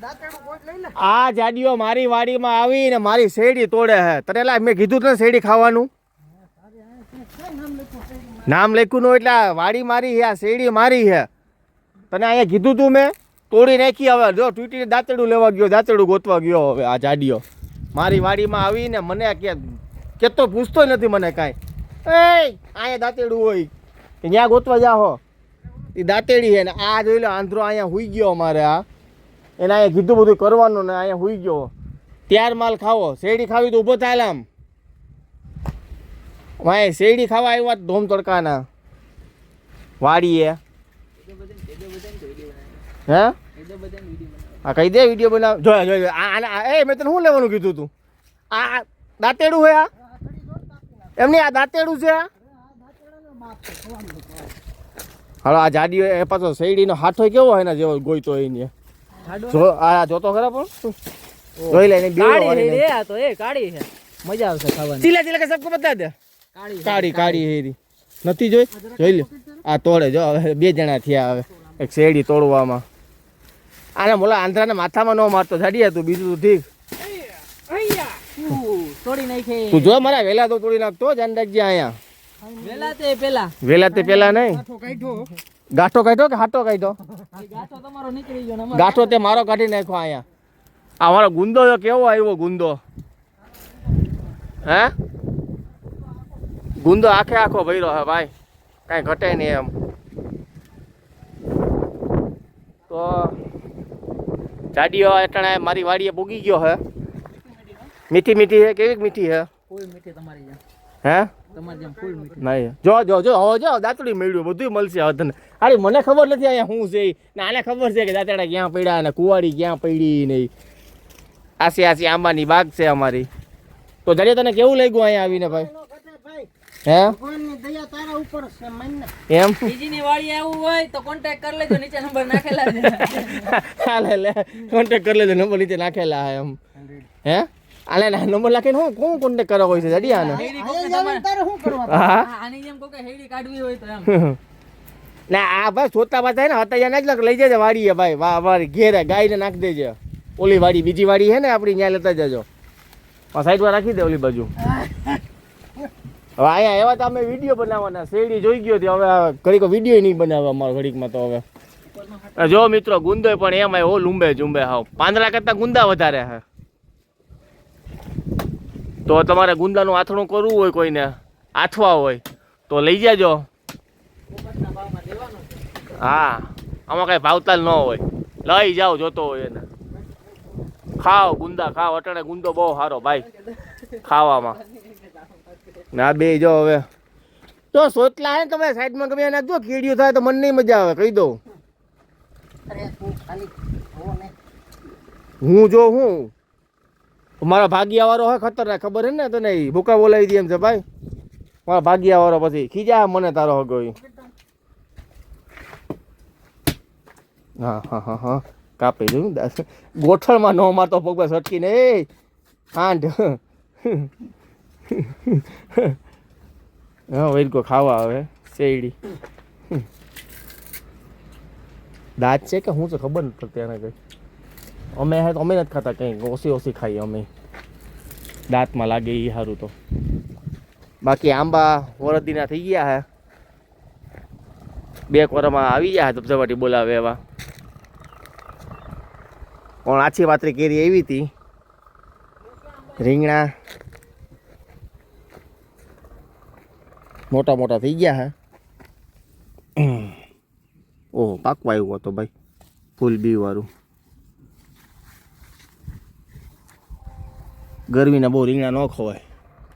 આ જાડીઓ મારી વાડીમાં આવીને મારી શેરડી તોડે હે. તને મેં કીધું તને શેરડી ખાવાનું નામ લખ્યું નું એટલે વાડી મારી હે, શેરડી મારી હે. તને અહીંયા કીધું તું મેં, તોડી નાખી. હવે જો તૂટીને દાંતેડું લેવા ગયો, દાંતેડું ગોતવા ગયો. હવે આ જાડીઓ મારી વાડીમાં આવીને મને કેતો પૂછતો નથી મને કાંઈ. અહીંયા દાંતેડું હોય ત્યાં ગોતવા જાહો, એ દાંતેડી છે ને. આ જોઈ લો આંધ્રો અહીંયા હુઈ ગયો અમારે. આ એને અહીંયા કીધું બધું કરવાનું ને અહીંયા હુઈ ગયો. ત્યાર માલ ખાવો, શેરડી ખાવી તો ઊભો થાય આમ. વાય શેરડી ખાવા આવ્યા ધોમ તડકાના વાડીએ. હે હા કહી દે વિડીયો બનાવ. જોયા જોયા એ મેં તને શું લેવાનું કીધું તું? આ દાંતેડું છે? આ એમની આ દાંતેડું છે? હાલો આ જાડીઓ એ પાછો શેરડીનો હાથો કેવો હોય ને જેવો ગોઈતો એને જો. આ જોતો ખરા પણ જોઈ લે. કાળી છે, મજા આવશે ખાવાની. ચીલા ચીલા કે સબકો બતા દે. કાળી કાળી હેરી નથી જોઈ? જોઈ લે આ તોડે જો. હવે 2 જણા થયા. હવે એક શેરડી તોડવામાં. આને મોલા આંધ્રાના માથામાં ન મારતો જાડી હતું, બીજું તો ઠીક. તોડી નાખે તું જો મારા વેલા તો તોડી નાખતો. જાન રાખજે અહીંયા. વેલા તે પેલા નહીં. ગાંઠો કાઢ્યો કે હાટો કાઢ્યો? ગાંઠો તે મારો કાઢી નાખ્યો અહીંયા. આ મારો ગુંદો કેવો આવ્યો ગુંદો? હે ગુંદો આખે આખો ભર્યો હે ભાઈ, કાંઈ ઘટે નહીં એમ. તો જાડીઓ એટલે મારી વાડીએ પૂગી ગયો હે. મીઠી મીઠી હે? કેવી મીઠી હે? હે નહીં. જો જો જો હવે જો દાંતડી મળ્યું, બધું મળશે હવે તને. અરે મને ખબર નથી અહીંયા શું છે ને. આને ખબર છે કે દાંતડા ક્યાં પડ્યા ને કુવાડી ક્યાં પડી નહીં. આસી આસી આંબાની બાગ છે અમારી. તો જયારે તને કેવું લાગ્યું અહીંયા આવીને ભાઈ? હે એમ બીજીની વાડી આવું હોય તો કોન્ટેક્ટ કરી લેજો, નીચે નંબર નાખેલા છે. હાલે લે કોન્ટેક્ટ કરી લેજો, નંબર નીચે નાખેલા હે એમ. હે આલે ના નંબર લાખીને હું કોણ કોન્ટેક્ટ કરવા હોય છે જડી આને? આની જેમ કોઈ હેડી કાઢવી હોય તો એમ ના. આ ભાઈ સોતા પાછા ને હતા ત્યાં જ લઈ જજે વાડીએ ભાઈ. વાહ મારી ઘેરે ગાયને નાખી દેજે. ઓલી વાડી બીજી વાડી છે ને આપણી, ત્યાં લેતા જજો. સાઈડમાં રાખી દે ઓલી બાજુ. હવે અહીંયા એવા તો અમે વિડીયો બનાવવાના. શેરડી જોઈ ગયો હવે ઘડીક વિડીયો નહીં બનાવવા અમારો ઘડીકમાં. તો હવે જો મિત્રો ગુંદો પણ એમાં હો લૂંબે ઝુંબે હાવ. પાંદડા કરતા ગુંદા વધારે હે. તો તમારે ગુંદાનું આથણું કરવું હોય, કોઈને આથવા હોય તો લઈ જાજો. હા આમાં કાંઈ ભાવતાલ ન હોય, લઈ જાઓ જોતો હોય એને. ખાઓ ગુંદા ખાઓ. અટાણે ગુંદો બહુ સારો ભાઈ ખાવામાં. ના બે જો હવે તો સોટલા હે તમે સાઈડમાં ગમે નાખજો. કીડીઓ થાય તો મને નહીં મજા આવે, કહી દઉં. હું જો હું મારા ભાગિયા વાળો હોય ખતરનાક, ખબર હે ને તને? ભૂકા બોલાવી દે એમ છે ભાઈ મારા ભાગિયા વાળો. પછી ખીજા મને તારો હગો. હા હા હા હા કાપી દઉં. ગોઠણમાં ન મારતો પગ સટકીને. એ હાંડ હા વૈરકો ખાવા આવે શેરડી. દાંત છે કે હું તો ખબર નથી પડતી એને કઈ. અમે હે તો અમે નથી ખાતા, કંઈ ઓછી ઓછી ખાઈએ અમે. દાંતમાં લાગે એ સારું. તો બાકી આંબા વરદીના થઈ ગયા હે. 2 કોરામાં આવી ગયા હે ધબધબાટી બોલાવે એવા. પણ આછી પાતરી કેરી એવી હતી. રીંગણા મોટા મોટા થઈ ગયા હે. ઓહો પાકવા આવ્યો હતો ભાઈ, ફૂલ બી વાળું. ગરમીના બહુ રીંગણા ન ખવાય.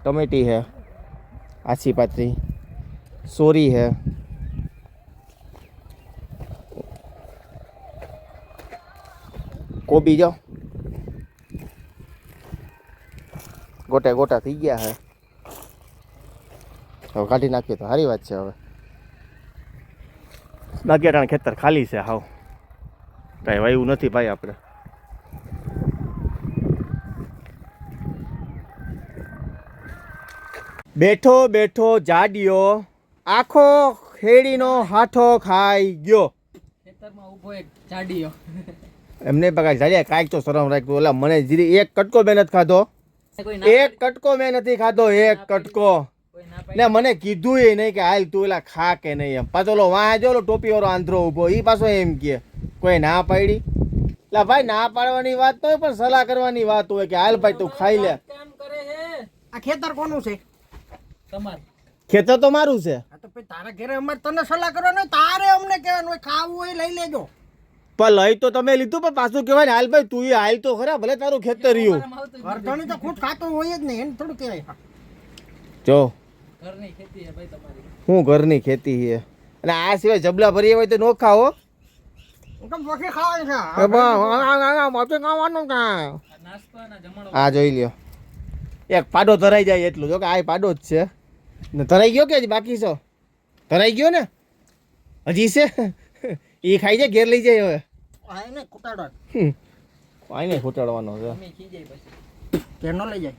ટમેટી હે, આછી પાતરી, સોરી હે, કોબી જો ગોટા ગોટા થઈ ગયા હે. હવે કાઢી નાખીએ તો સારી વાત છે. હવે બાકી અટાણે ખેતર ખાલી છે હાવ, કાંઈ વાયું નથી ભાઈ આપણે. બેઠો બેઠો જાડિયો આખો ખેડીનો હાથો ખાઈ ગયો. ખેતરમાં ઊભો એક જાડિયો. એમને પગાર જાય કાંઈક તો શરમ રાખ્યું ઓલા મને જીરી એક કટકો મેં નથી ખાધો કોઈ ના એક કટકો મેં નથી ખાધો એક કટકો કોઈ ના ને મને કીધું એ નહીં કે હાલ તું એલા ખા કે નહીં એમ પાછો ઓલો વાં જો ઓલો ટોપી વાળો આંધળો ઊભો ઈ પાછો એમ કે કોઈ ના પાડી એટલે ભાઈ ના પાડવાની વાત તો હોય પણ સલાહ કરવાની વાત હોય કે હાલ ભાઈ તું ખાઈ લે કામ કરે હે આ ખેતર કોનું છે? તમાર ખેતર તો મારું છે આ તો પછી તારા ઘરે અમારે તને સલાહ કરવાનો હોય, તારે અમને કહેવાનું હોય ખાવું હોય લઈ લેજો. પણ લઈ તો તમે લીધું પણ પાછું કહેવાય ને હાલ ભાઈ તું એ હાલ તો ખરા ભલે તારું ખેતર રહ્યું આવતું જ ઘરધણી તો ખુદ ખાતું હોય જ નહીં એને થોડું કહેવાય. જો ઘરની ખેતી હે ભાઈ તમારી હું ઘરની ખેતી છે અને આ સિવાય જબલા ભરી હોય તો નો ખાઓ હું તો પછી ખાવાનું છે. ખાવાનું કાં આ નાસ્તો ના જમણો આ જોઈ લ્યો એક પાડો ધરાઈ જાય એટલું જો કે આ પાડો જ છે ને ધરાઈ ગયો કે હજી બાકી છો ધરાઈ ગયો ને હજી છે એ ખાઈ જાય ઘેર લઈ જાય હવે આ એને કુટાડો કાંઈ નહીં ફૂટાડવાનો છે અમે ખીજાય પછી ઘેર ન લઈ જાય.